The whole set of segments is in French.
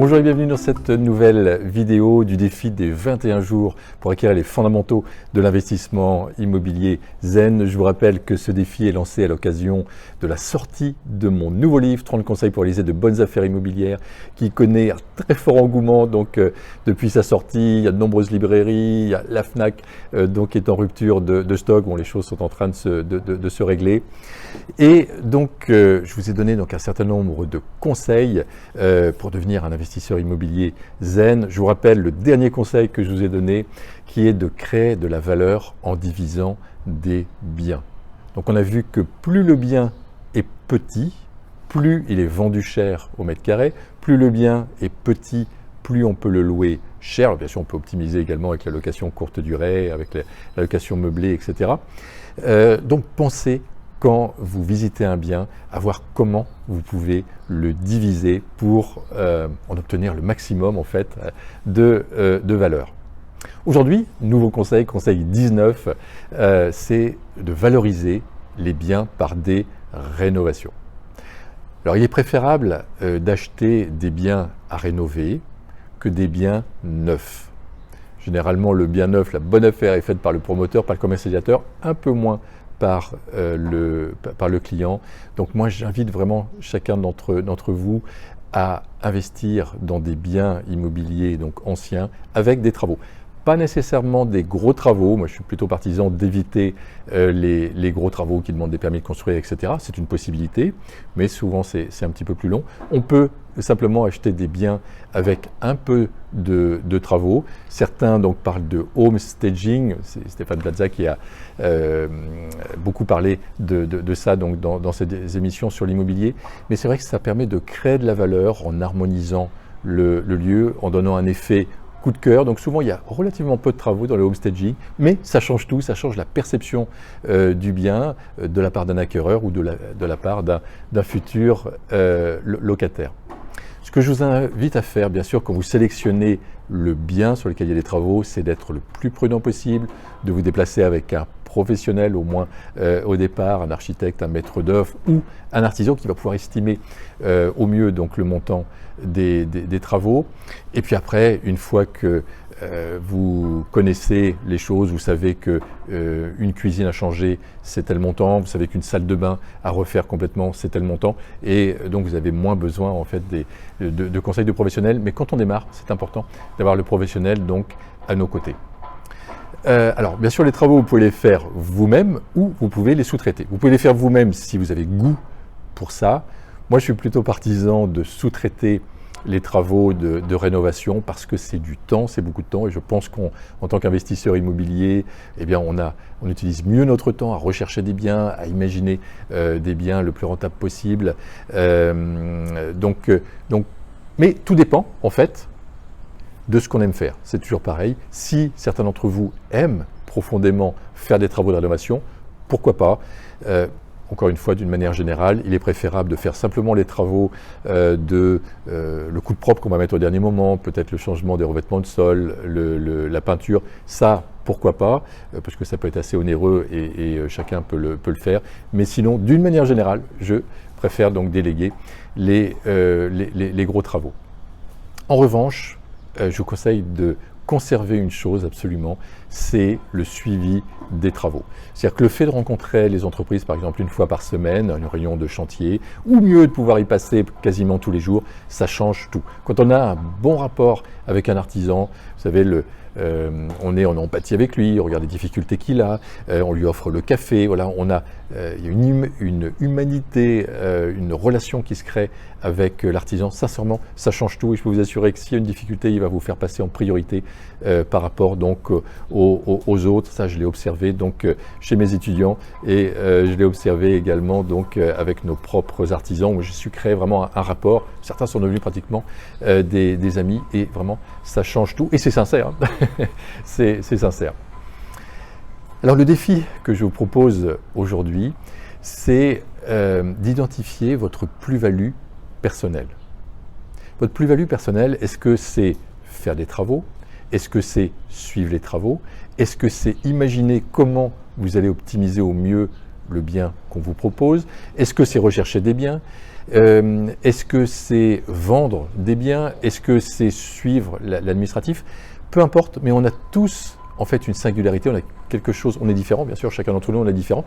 Bonjour et bienvenue dans cette nouvelle vidéo du défi des 21 jours pour acquérir les fondamentaux de l'investissement immobilier zen. Je vous rappelle que ce défi est lancé à l'occasion de la sortie de mon nouveau livre 30 conseils pour réaliser de bonnes affaires immobilières qui connaît un très fort engouement. Donc depuis sa sortie, il y a de nombreuses librairies, il y a la Fnac donc qui est en rupture de stock. Bon, les choses sont en train de se régler. Et donc je vous ai donné donc un certain nombre de conseils pour devenir un investisseur immobilier zen. Je vous rappelle le dernier conseil que je vous ai donné qui est de créer de la valeur en divisant des biens. Donc on a vu que plus le bien est petit, plus il est vendu cher au mètre carré, plus le bien est petit, plus on peut le louer cher. Alors bien sûr on peut optimiser également avec la location courte durée, avec la location meublée, etc. Donc pensez quand vous visitez un bien, à voir comment vous pouvez le diviser pour en obtenir le maximum en fait de valeur. Aujourd'hui, nouveau conseil, conseil 19, c'est de valoriser les biens par des rénovations. Alors il est préférable d'acheter des biens à rénover que des biens neufs. Généralement le bien neuf, la bonne affaire est faite par le promoteur, par le commercialisateur, un peu moins par le client. Donc moi j'invite vraiment chacun d'entre vous à investir dans des biens immobiliers donc anciens avec des travaux. Pas nécessairement des gros travaux, moi je suis plutôt partisan d'éviter les gros travaux qui demandent des permis de construire, etc. C'est une possibilité, mais souvent c'est un petit peu plus long. On peut simplement acheter des biens avec un peu de travaux. Certains donc parlent de home staging, c'est Stéphane Plaza qui a beaucoup parlé de ça donc dans ses émissions sur l'immobilier, mais c'est vrai que ça permet de créer de la valeur en harmonisant le lieu, en donnant un effet coup de cœur. Donc souvent il y a relativement peu de travaux dans le home staging, mais ça change tout, ça change la perception du bien de la part d'un acquéreur ou de la part d'un futur locataire. Ce que je vous invite à faire, bien sûr, quand vous sélectionnez le bien sur lequel il y a des travaux, c'est d'être le plus prudent possible, de vous déplacer avec un professionnel au moins au départ, un architecte, un maître d'œuvre ou un artisan qui va pouvoir estimer au mieux donc le montant des travaux. Et puis après, une fois que vous connaissez les choses, vous savez que une cuisine à changer c'est tel montant, vous savez qu'une salle de bain à refaire complètement c'est tel montant, et donc vous avez moins besoin en fait de conseils de professionnels. Mais quand on démarre, c'est important d'avoir le professionnel donc à nos côtés. Alors bien sûr les travaux vous pouvez les faire vous-même ou vous pouvez les sous-traiter. Vous pouvez les faire vous-même si vous avez goût pour ça. Moi je suis plutôt partisan de sous-traiter les travaux de rénovation parce que c'est du temps, c'est beaucoup de temps, et je pense qu'en tant qu'investisseur immobilier, eh bien on utilise mieux notre temps à rechercher des biens, à imaginer des biens le plus rentable possible. Mais tout dépend en fait de ce qu'on aime faire. C'est toujours pareil. Si certains d'entre vous aiment profondément faire des travaux de rénovation, pourquoi pas. Encore une fois, d'une manière générale, il est préférable de faire simplement les travaux le coup de propre qu'on va mettre au dernier moment, peut-être le changement des revêtements de sol, la peinture, ça, pourquoi pas, parce que ça peut être assez onéreux et chacun peut le faire. Mais sinon, d'une manière générale, je préfère donc déléguer les gros travaux. En revanche, je vous conseille de conserver une chose absolument, c'est le suivi des travaux. C'est-à-dire que le fait de rencontrer les entreprises, par exemple, une fois par semaine, une réunion de chantier, ou mieux de pouvoir y passer quasiment tous les jours, ça change tout. Quand on a un bon rapport avec un artisan, vous savez, on est en empathie avec lui, on regarde les difficultés qu'il a, on lui offre le café, voilà, il y a une humanité, une relation qui se crée avec l'artisan. Sincèrement, ça change tout, et je peux vous assurer que s'il y a une difficulté, il va vous faire passer en priorité par rapport donc aux autres. Ça, je l'ai observé donc chez mes étudiants, et je l'ai observé également donc avec nos propres artisans, où j'ai su créer vraiment un rapport. Certains sont devenus pratiquement des amis, et vraiment ça change tout, et c'est sincère, hein. c'est sincère. Alors le défi que je vous propose aujourd'hui, c'est d'identifier votre plus-value personnelle. Votre plus-value personnelle, est-ce que c'est faire des travaux? Est-ce que c'est suivre les travaux? Est-ce que c'est imaginer comment vous allez optimiser au mieux le bien qu'on vous propose? Est-ce que c'est rechercher des biens? Est-ce que c'est vendre des biens? Est-ce que c'est suivre l'administratif? Peu importe, mais on a tous en fait une singularité, on a quelque chose, on est différent, bien sûr, chacun d'entre nous on est différent,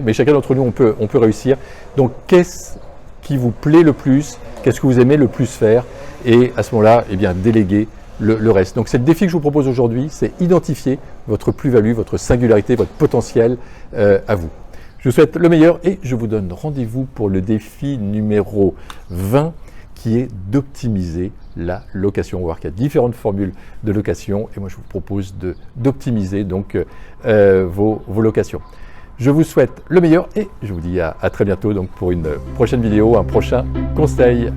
mais chacun d'entre nous on peut réussir. Donc qu'est-ce qui vous plaît le plus? Qu'est-ce que vous aimez le plus faire? Et à ce moment-là, eh bien, déléguer le reste. Donc c'est le défi que je vous propose aujourd'hui, c'est identifier votre plus-value, votre singularité, votre potentiel à vous. Je vous souhaite le meilleur et je vous donne rendez-vous pour le défi numéro 20 qui est d'optimiser la location. On va voir qu'il y a différentes formules de location et moi je vous propose d'optimiser donc vos locations. Je vous souhaite le meilleur et je vous dis à très bientôt donc pour une prochaine vidéo, un prochain conseil.